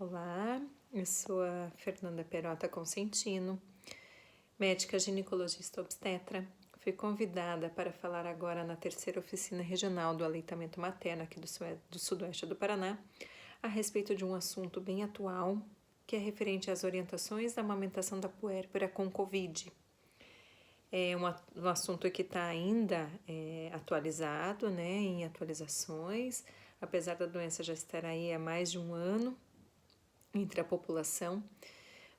Olá, eu sou a Fernanda Perota Consentino, médica ginecologista obstetra. Fui convidada para falar agora na terceira oficina regional do aleitamento materno aqui do sudoeste do Paraná, a respeito de um assunto bem atual, que é referente às orientações da amamentação da puérpera com Covid. É um assunto que está ainda atualizado, né, em atualizações, apesar da doença já estar aí há mais de um ano entre a população,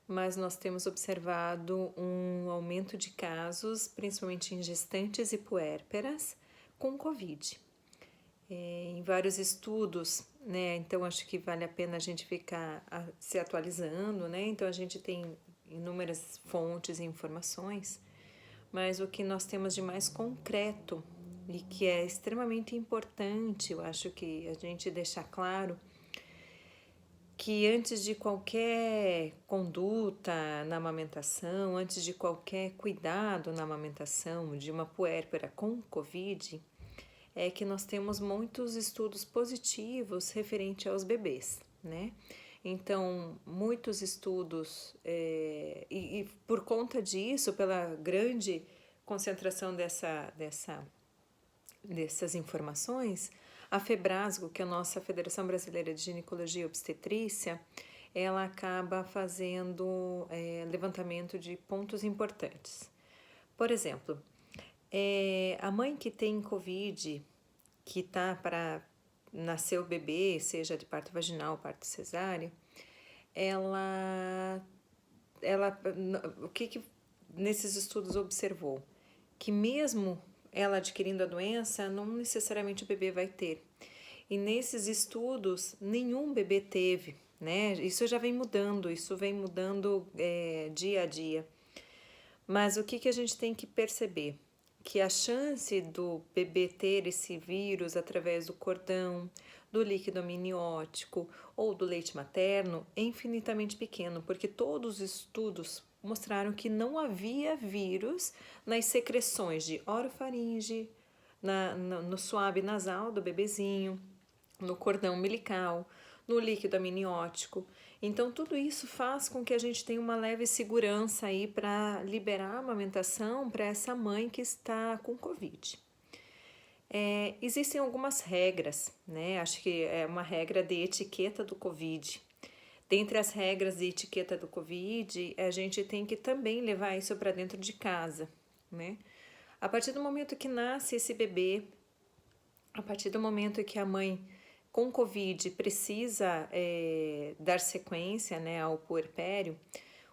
mas nós temos observado um aumento de casos, principalmente em gestantes e puérperas, com Covid. Em vários estudos, né, então acho que vale a pena a gente ficar se atualizando, né, então a gente tem inúmeras fontes e informações, mas o que nós temos de mais concreto e que é extremamente importante, eu acho que a gente deixar claro, que antes de qualquer conduta na amamentação, antes de qualquer cuidado na amamentação de uma puérpera com Covid, é que nós temos muitos estudos positivos referente aos bebês, né? Então, muitos estudos, e por conta disso, pela grande concentração dessas informações, a FEBRASGO, que é a nossa Federação Brasileira de Ginecologia e Obstetrícia, ela acaba fazendo levantamento de pontos importantes. Por exemplo, a mãe que tem Covid, que está para nascer o bebê, seja de parto vaginal ou parto cesáreo, o que nesses estudos observou? Que mesmo ela adquirindo a doença, não necessariamente o bebê vai ter. E nesses estudos, nenhum bebê teve, né? Isso já vem mudando, dia a dia. Mas o que a gente tem que perceber? Que a chance do bebê ter esse vírus através do cordão, do líquido amniótico ou do leite materno é infinitamente pequeno, porque todos os estudos mostraram que não havia vírus nas secreções de orofaringe, no suave nasal do bebezinho, no cordão umbilical, no líquido amniótico. Então, tudo isso faz com que a gente tenha uma leve segurança aí para liberar a amamentação para essa mãe que está com Covid. Existem algumas regras, né? Acho que é uma regra de etiqueta do Covid. Dentre as regras de etiqueta do Covid, a gente tem que também levar isso para dentro de casa, né? A partir do momento que nasce esse bebê, a partir do momento que a mãe com Covid precisa dar sequência, né, ao puerpério,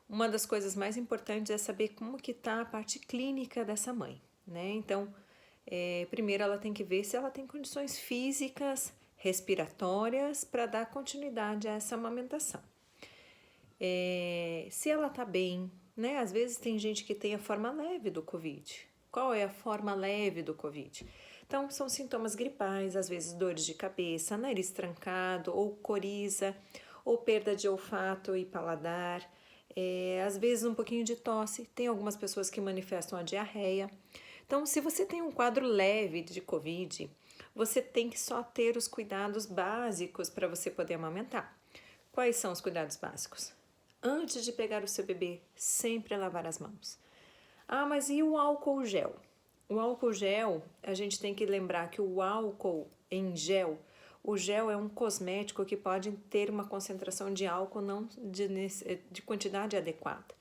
uma das coisas mais importantes é saber como que está a parte clínica dessa mãe, né? Então, primeiro ela tem que ver se ela tem condições físicas, respiratórias para dar continuidade a essa amamentação. Se ela está bem, né? Às vezes tem gente que tem a forma leve do Covid. Qual é a forma leve do Covid? Então, são sintomas gripais, às vezes dores de cabeça, nariz trancado, ou coriza, ou perda de olfato e paladar, às vezes um pouquinho de tosse. Tem algumas pessoas que manifestam a diarreia. Então, se você tem um quadro leve de Covid, você tem que só ter os cuidados básicos para você poder amamentar. Quais são os cuidados básicos? Antes de pegar o seu bebê, sempre lavar as mãos. Ah, mas e o álcool gel? O álcool gel, a gente tem que lembrar que o álcool em gel, o gel é um cosmético que pode ter uma concentração de álcool não de quantidade adequada.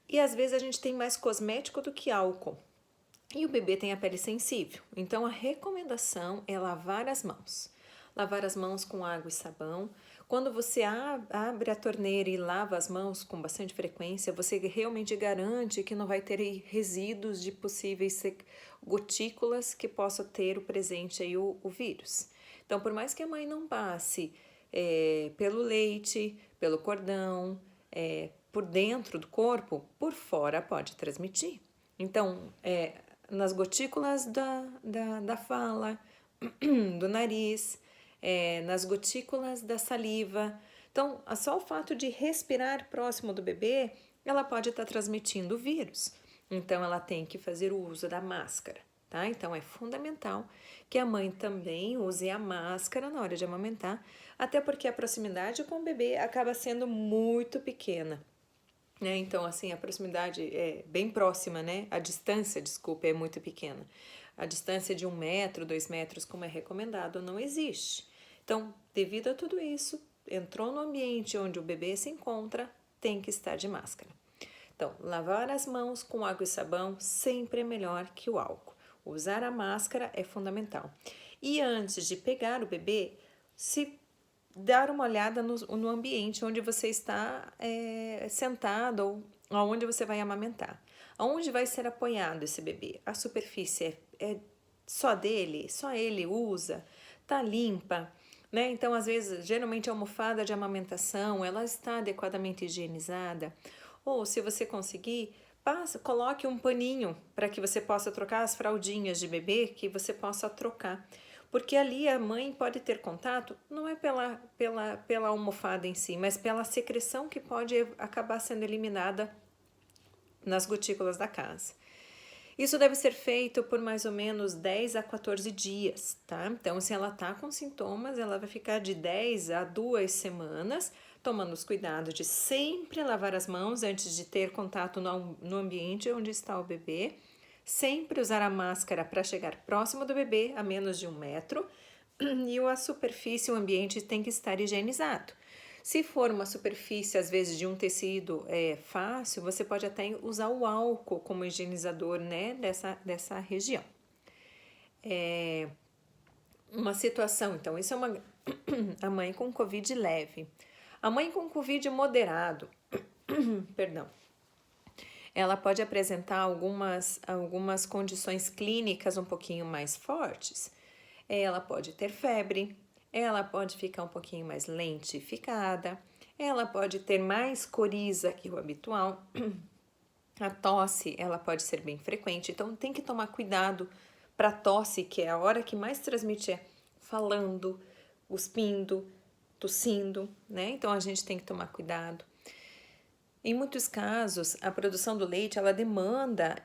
E às vezes a gente tem mais cosmético do que álcool. E o bebê tem a pele sensível. Então a recomendação é lavar as mãos. Lavar as mãos com água e sabão. Quando você abre a torneira e lava as mãos com bastante frequência, você realmente garante que não vai ter resíduos de possíveis gotículas que possa ter o presente aí o vírus. Então, por mais que a mãe não passe pelo leite, pelo cordão, por dentro do corpo, por fora pode transmitir. Então, nas gotículas da fala, do nariz, nas gotículas da saliva. Então, só o fato de respirar próximo do bebê, ela pode estar transmitindo o vírus. Então, ela tem que fazer o uso da máscara, tá? Então é fundamental que a mãe também use a máscara na hora de amamentar, até porque a proximidade com o bebê acaba sendo muito pequena, né? Então, assim, a proximidade é bem próxima, né? A distância, desculpa, é muito pequena. A distância de 1 metro, 2 metros, como é recomendado, não existe. Então, devido a tudo isso, entrou no ambiente onde o bebê se encontra, tem que estar de máscara. Então, lavar as mãos com água e sabão sempre é melhor que o álcool. Usar a máscara é fundamental. E antes de pegar o bebê, se dar uma olhada no ambiente onde você está sentado ou aonde você vai amamentar. Aonde vai ser apoiado esse bebê? A superfície é só dele? Só ele usa? Tá limpa? Né? Então, às vezes, geralmente a almofada de amamentação, ela está adequadamente higienizada. Ou, se você conseguir, coloque um paninho para que você possa trocar as fraldinhas de bebê, que você possa trocar. Porque ali a mãe pode ter contato, não é pela almofada em si, mas pela secreção que pode acabar sendo eliminada nas gotículas da casa. Isso deve ser feito por mais ou menos 10 a 14 dias, tá? Então, se ela tá com sintomas, ela vai ficar de 10 a 2 semanas, tomando os cuidados de sempre lavar as mãos antes de ter contato no ambiente onde está o bebê, sempre usar a máscara para chegar próximo do bebê, a menos de 1 metro, e a superfície, o ambiente tem que estar higienizado. Se for uma superfície, às vezes, de um tecido fácil, você pode até usar o álcool como higienizador, né, dessa região. Uma situação, então, isso é a mãe com Covid leve. A mãe com Covid moderado, perdão, ela pode apresentar algumas condições clínicas um pouquinho mais fortes. Ela pode ter febre, ela pode ficar um pouquinho mais lentificada, ela pode ter mais coriza que o habitual, a tosse ela pode ser bem frequente, então tem que tomar cuidado para a tosse, que é a hora que mais transmite falando, cuspindo, tossindo, né? Então a gente tem que tomar cuidado. Em muitos casos, a produção do leite ela demanda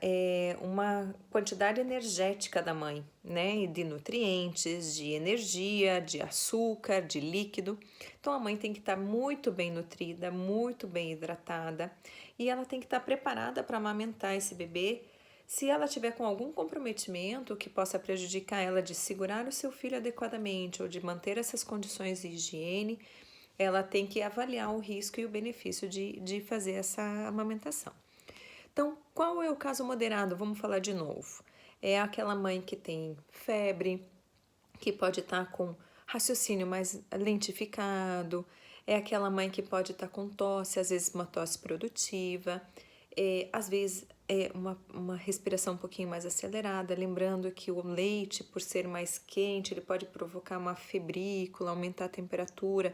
uma quantidade energética da mãe, né? De nutrientes, de energia, de açúcar, de líquido. Então a mãe tem que estar muito bem nutrida, muito bem hidratada e ela tem que estar preparada para amamentar esse bebê. Se ela tiver com algum comprometimento que possa prejudicar ela de segurar o seu filho adequadamente ou de manter essas condições de higiene, ela tem que avaliar o risco e o benefício de fazer essa amamentação. Então, qual é o caso moderado? Vamos falar de novo. É aquela mãe que tem febre, que pode estar com raciocínio mais lentificado, é aquela mãe que pode estar com tosse, às vezes uma tosse produtiva, às vezes é uma respiração um pouquinho mais acelerada, lembrando que o leite, por ser mais quente, ele pode provocar uma febrícula, aumentar a temperatura.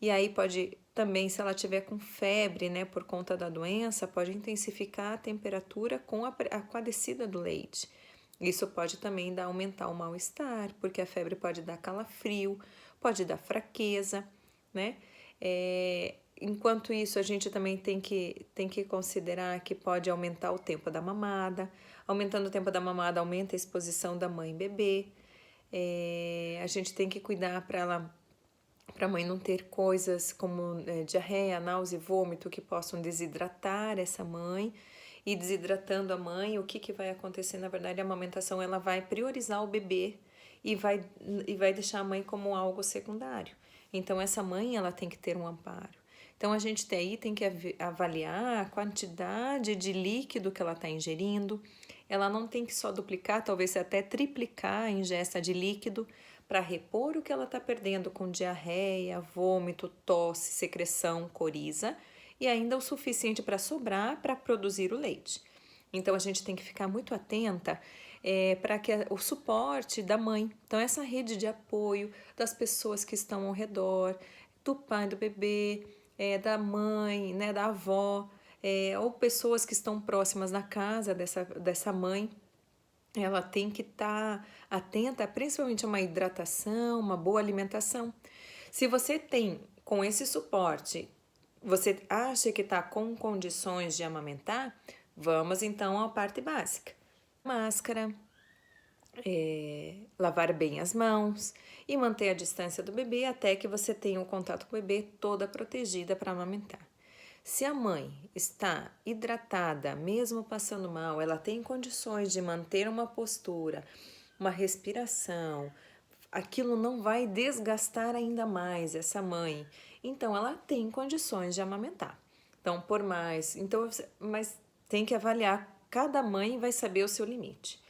E aí pode também, se ela tiver com febre, né, por conta da doença, pode intensificar a temperatura com a descida do leite. Isso pode também aumentar o mal-estar, porque a febre pode dar calafrio, pode dar fraqueza, né? Enquanto isso, a gente também tem que considerar que pode aumentar o tempo da mamada. Aumentando o tempo da mamada, aumenta a exposição da mãe e bebê. A gente tem que cuidar para a mãe não ter coisas como diarreia, náusea e vômito que possam desidratar essa mãe. E desidratando a mãe, o que vai acontecer? Na verdade, a amamentação ela vai priorizar o bebê e vai deixar a mãe como algo secundário. Então, essa mãe ela tem que ter um amparo. Então, a gente tem que avaliar a quantidade de líquido que ela está ingerindo. Ela não tem que só duplicar, talvez até triplicar a ingesta de líquido para repor o que ela está perdendo com diarreia, vômito, tosse, secreção, coriza e ainda o suficiente para sobrar para produzir o leite. Então, a gente tem que ficar muito atenta para que o suporte da mãe, então essa rede de apoio das pessoas que estão ao redor, do pai do bebê, da mãe, né, da avó, ou pessoas que estão próximas na casa dessa mãe, ela tem que estar atenta principalmente a uma hidratação, uma boa alimentação. Se você tem com esse suporte, você acha que está com condições de amamentar, vamos então à parte básica. Máscara, lavar bem as mãos e manter a distância do bebê até que você tenha o contato com o bebê toda protegida para amamentar. Se a mãe está hidratada, mesmo passando mal, ela tem condições de manter uma postura, uma respiração, aquilo não vai desgastar ainda mais essa mãe. Então, ela tem condições de amamentar. Então, mas tem que avaliar, cada mãe vai saber o seu limite.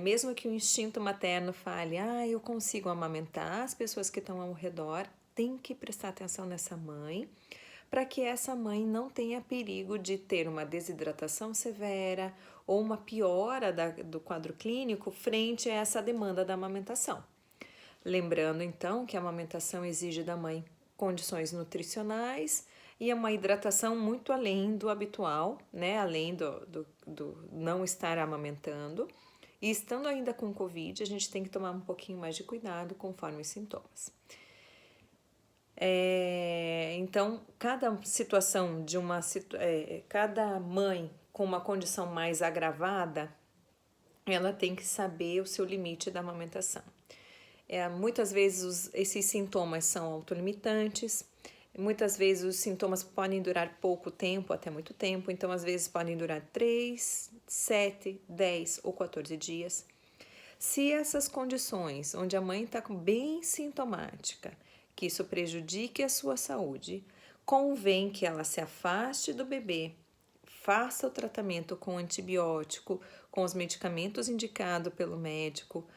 Mesmo que o instinto materno fale, eu consigo amamentar, as pessoas que estão ao redor têm que prestar atenção nessa mãe, para que essa mãe não tenha perigo de ter uma desidratação severa ou uma piora do quadro clínico frente a essa demanda da amamentação. Lembrando então que a amamentação exige da mãe condições nutricionais e uma hidratação muito além do habitual, né? Além do não estar amamentando. E estando ainda com Covid, a gente tem que tomar um pouquinho mais de cuidado conforme os sintomas. Então, cada situação cada mãe com uma condição mais agravada, ela tem que saber o seu limite da amamentação. Muitas vezes esses sintomas são autolimitantes, muitas vezes os sintomas podem durar pouco tempo, até muito tempo, então às vezes podem durar 3, 7, 10 ou 14 dias. Se essas condições, onde a mãe está bem sintomática, que isso prejudique a sua saúde, convém que ela se afaste do bebê, faça o tratamento com antibiótico, com os medicamentos indicados pelo médico,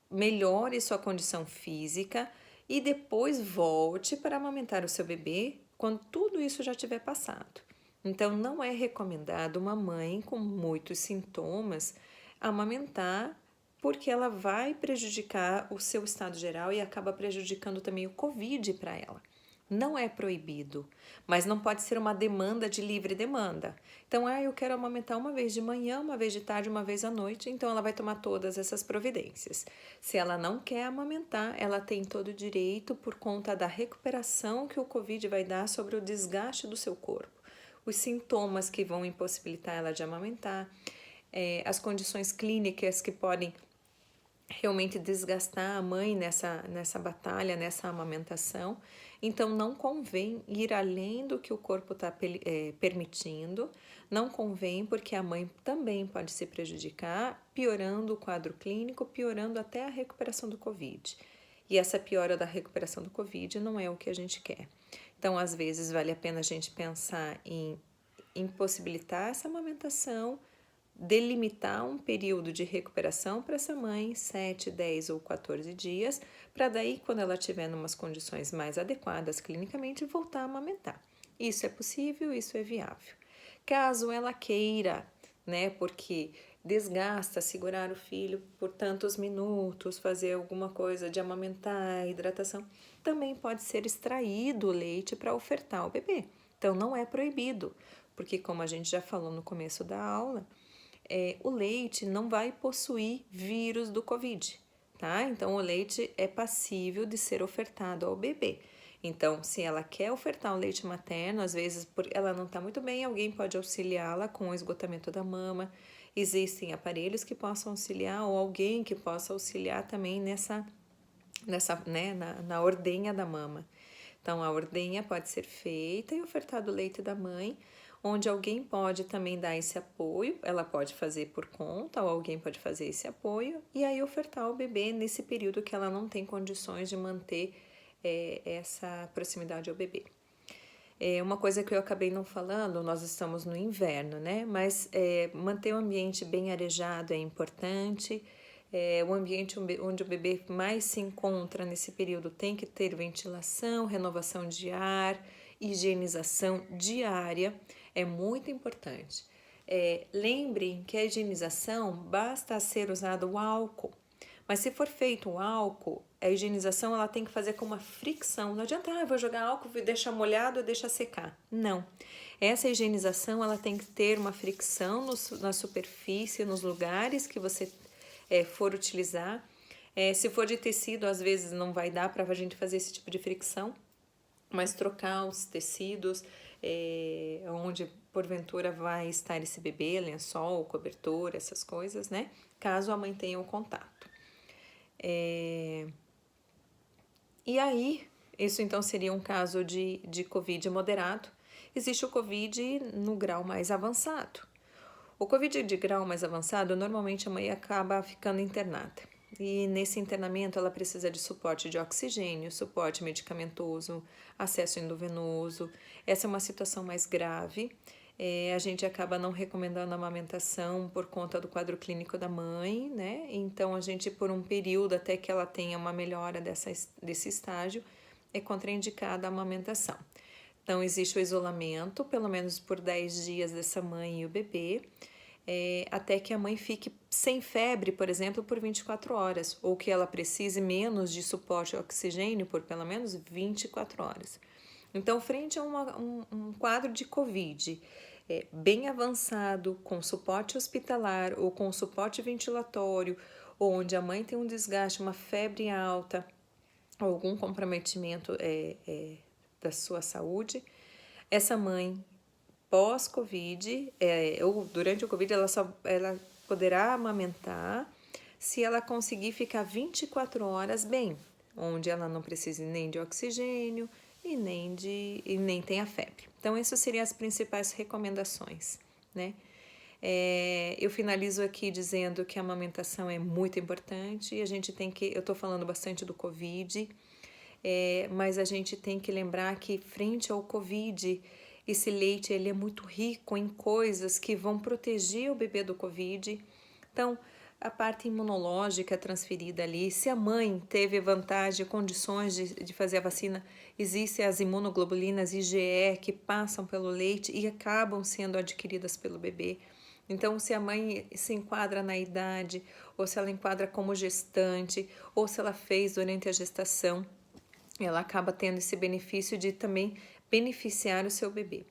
melhore sua condição física e depois volte para amamentar o seu bebê quando tudo isso já tiver passado. Então, não é recomendado uma mãe com muitos sintomas amamentar, porque ela vai prejudicar o seu estado geral e acaba prejudicando também o Covid para ela. Não é proibido, mas não pode ser uma demanda de livre demanda. Então, eu quero amamentar uma vez de manhã, uma vez de tarde, uma vez à noite, então ela vai tomar todas essas providências. Se ela não quer amamentar, ela tem todo o direito por conta da recuperação que o Covid vai dar sobre o desgaste do seu corpo, os sintomas que vão impossibilitar ela de amamentar, as condições clínicas que podem realmente desgastar a mãe nessa batalha, nessa amamentação. Então, não convém ir além do que o corpo está permitindo, não convém porque a mãe também pode se prejudicar, piorando o quadro clínico, piorando até a recuperação do Covid. E essa piora da recuperação do Covid não é o que a gente quer. Então, às vezes, vale a pena a gente pensar em impossibilitar essa amamentação, delimitar um período de recuperação para essa mãe, 7, 10 ou 14 dias, para daí, quando ela estiver em umas condições mais adequadas clinicamente, voltar a amamentar. Isso é possível, isso é viável. Caso ela queira, né, porque desgasta segurar o filho por tantos minutos, fazer alguma coisa de amamentar, hidratação, também pode ser extraído o leite para ofertar ao bebê. Então, não é proibido, porque como a gente já falou no começo da aula, o leite não vai possuir vírus do Covid, tá? Então, o leite é passível de ser ofertado ao bebê. Então, se ela quer ofertar o leite materno, às vezes ela não está muito bem, alguém pode auxiliá-la com o esgotamento da mama. Existem aparelhos que possam auxiliar ou alguém que possa auxiliar também na ordenha da mama. Então, a ordenha pode ser feita e ofertado o leite da mãe, onde alguém pode também dar esse apoio, ela pode fazer por conta ou alguém pode fazer esse apoio e aí ofertar ao bebê nesse período que ela não tem condições de manter essa proximidade ao bebê. Uma coisa que eu acabei não falando, nós estamos no inverno, né? Mas manter o ambiente bem arejado é importante. O ambiente onde o bebê mais se encontra nesse período tem que ter ventilação, renovação de ar, higienização diária, é muito importante. Lembrem que a higienização basta ser usado o álcool, mas se for feito o álcool, a higienização ela tem que fazer com uma fricção. Não adianta, eu vou jogar álcool, deixar molhado e deixar secar. Não. Essa higienização ela tem que ter uma fricção na superfície, nos lugares que você for utilizar. Se for de tecido, às vezes não vai dar para a gente fazer esse tipo de fricção, mas trocar os tecidos, onde porventura vai estar esse bebê, lençol, cobertor, essas coisas, né? Caso a mãe tenha o contato. E aí, isso então seria um caso de Covid moderado. Existe o Covid no grau mais avançado. O Covid de grau mais avançado, normalmente a mãe acaba ficando internada. E nesse internamento ela precisa de suporte de oxigênio, suporte medicamentoso, acesso endovenoso. Essa é uma situação mais grave. A gente acaba não recomendando a amamentação por conta do quadro clínico da mãe, né? Então a gente, por um período até que ela tenha uma melhora desse estágio, é contraindicada a amamentação. Então existe o isolamento, pelo menos por 10 dias dessa mãe e o bebê, até que a mãe fique sem febre, por exemplo, por 24 horas, ou que ela precise menos de suporte ao oxigênio por pelo menos 24 horas. Então, frente a um quadro de Covid bem avançado, com suporte hospitalar ou com suporte ventilatório, onde a mãe tem um desgaste, uma febre alta, ou algum comprometimento da sua saúde, essa mãe pós-Covid, ou durante o Covid, ela poderá amamentar se ela conseguir ficar 24 horas bem, onde ela não precise nem de oxigênio e nem tenha febre. Então, essas seriam as principais recomendações, né? Eu finalizo aqui dizendo que a amamentação é muito importante e a gente tem que, eu estou falando bastante do Covid, mas a gente tem que lembrar que frente ao Covid, esse leite ele é muito rico em coisas que vão proteger o bebê do Covid. Então, a parte imunológica transferida ali, se a mãe teve vantagem, condições de fazer a vacina, existem as imunoglobulinas IgE que passam pelo leite e acabam sendo adquiridas pelo bebê. Então, se a mãe se enquadra na idade, ou se ela enquadra como gestante, ou se ela fez durante a gestação, ela acaba tendo esse benefício de também beneficiar o seu bebê.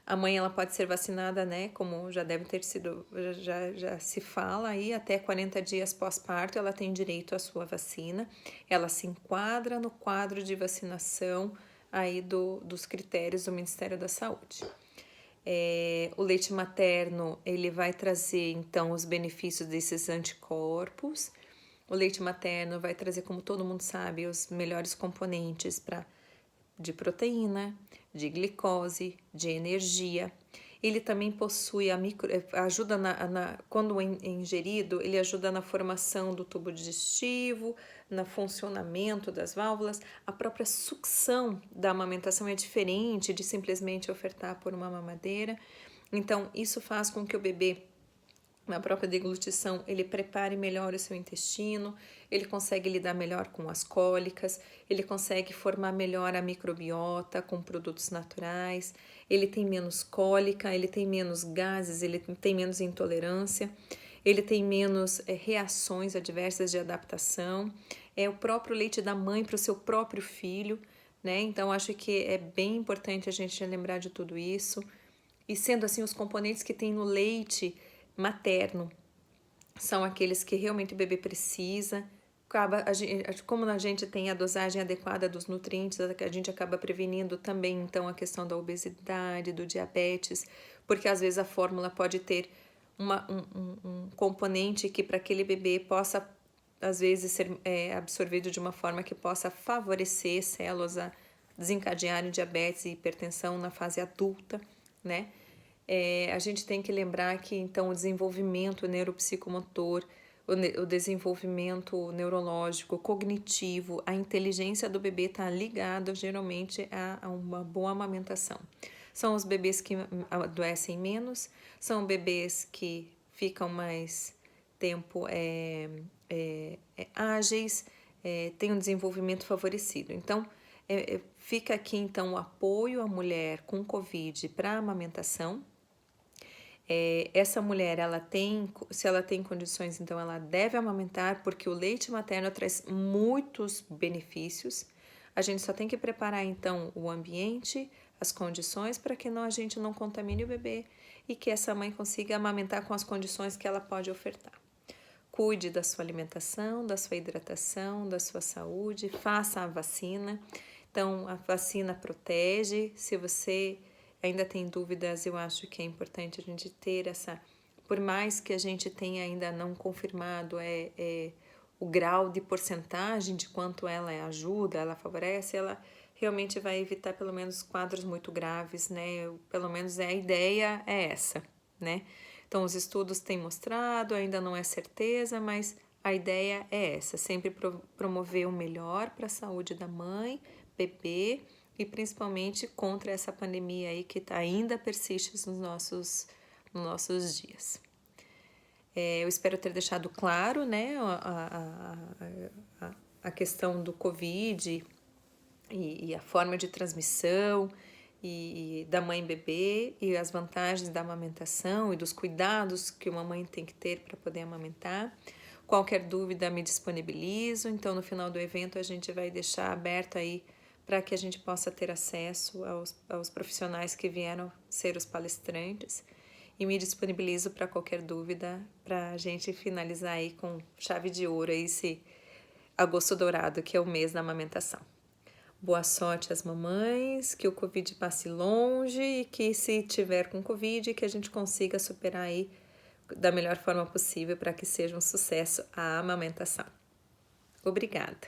A mãe ela pode ser vacinada, né? Como já deve ter sido, já se fala aí, até 40 dias pós-parto ela tem direito à sua vacina. Ela se enquadra no quadro de vacinação aí dos critérios do Ministério da Saúde. O leite materno ele vai trazer então os benefícios desses anticorpos. O leite materno vai trazer, como todo mundo sabe, os melhores componentes de proteína, de glicose, de energia. Ele também possui ajuda quando ingerido, ele ajuda na formação do tubo digestivo, no funcionamento das válvulas. A própria sucção da amamentação é diferente de simplesmente ofertar por uma mamadeira. Então, isso faz com que o bebê, na própria deglutição, ele prepare melhor o seu intestino, ele consegue lidar melhor com as cólicas, ele consegue formar melhor a microbiota com produtos naturais, ele tem menos cólica, ele tem menos gases, ele tem menos intolerância, ele tem menos reações adversas de adaptação. É o próprio leite da mãe para o seu próprio filho, né? Então, acho que é bem importante a gente lembrar de tudo isso. E sendo assim, os componentes que tem no leite materno são aqueles que realmente o bebê precisa. Como a gente tem a dosagem adequada dos nutrientes, a gente acaba prevenindo também então a questão da obesidade, do diabetes, porque às vezes a fórmula pode ter um componente que para aquele bebê possa às vezes ser absorvido de uma forma que possa favorecer células a desencadearem diabetes e hipertensão na fase adulta, né? A gente tem que lembrar que então o desenvolvimento neuropsicomotor, o desenvolvimento neurológico, cognitivo, a inteligência do bebê está ligado geralmente a uma boa amamentação. São os bebês que adoecem menos, são bebês que ficam mais tempo ágeis, têm um desenvolvimento favorecido. Então, fica aqui então o apoio à mulher com Covid para a amamentação. Essa mulher, se ela tem condições, então ela deve amamentar, porque o leite materno traz muitos benefícios. A gente só tem que preparar então o ambiente, as condições para que a gente não contamine o bebê e que essa mãe consiga amamentar com as condições que ela pode ofertar. Cuide da sua alimentação, da sua hidratação, da sua saúde, faça a vacina. Então, a vacina protege. Se você ainda tem dúvidas, eu acho que é importante a gente ter essa, por mais que a gente tenha ainda não confirmado o grau de porcentagem de quanto ela ajuda, ela favorece, ela realmente vai evitar pelo menos quadros muito graves, né? Pelo menos a ideia é essa, né? Então, os estudos têm mostrado, ainda não é certeza, mas a ideia é essa, sempre promover o melhor para a saúde da mãe, bebê e principalmente contra essa pandemia aí que ainda persiste nos nossos dias. Eu espero ter deixado claro, né, a questão do Covid e a forma de transmissão e da mãe e bebê e as vantagens da amamentação e dos cuidados que uma mãe tem que ter para poder amamentar. Qualquer dúvida me disponibilizo, então no final do evento a gente vai deixar aberto aí para que a gente possa ter acesso aos profissionais que vieram ser os palestrantes e me disponibilizo para qualquer dúvida para a gente finalizar aí com chave de ouro esse agosto dourado que é o mês da amamentação. Boa sorte às mamães, que o Covid passe longe e que se tiver com Covid, que a gente consiga superar aí da melhor forma possível para que seja um sucesso a amamentação. Obrigada!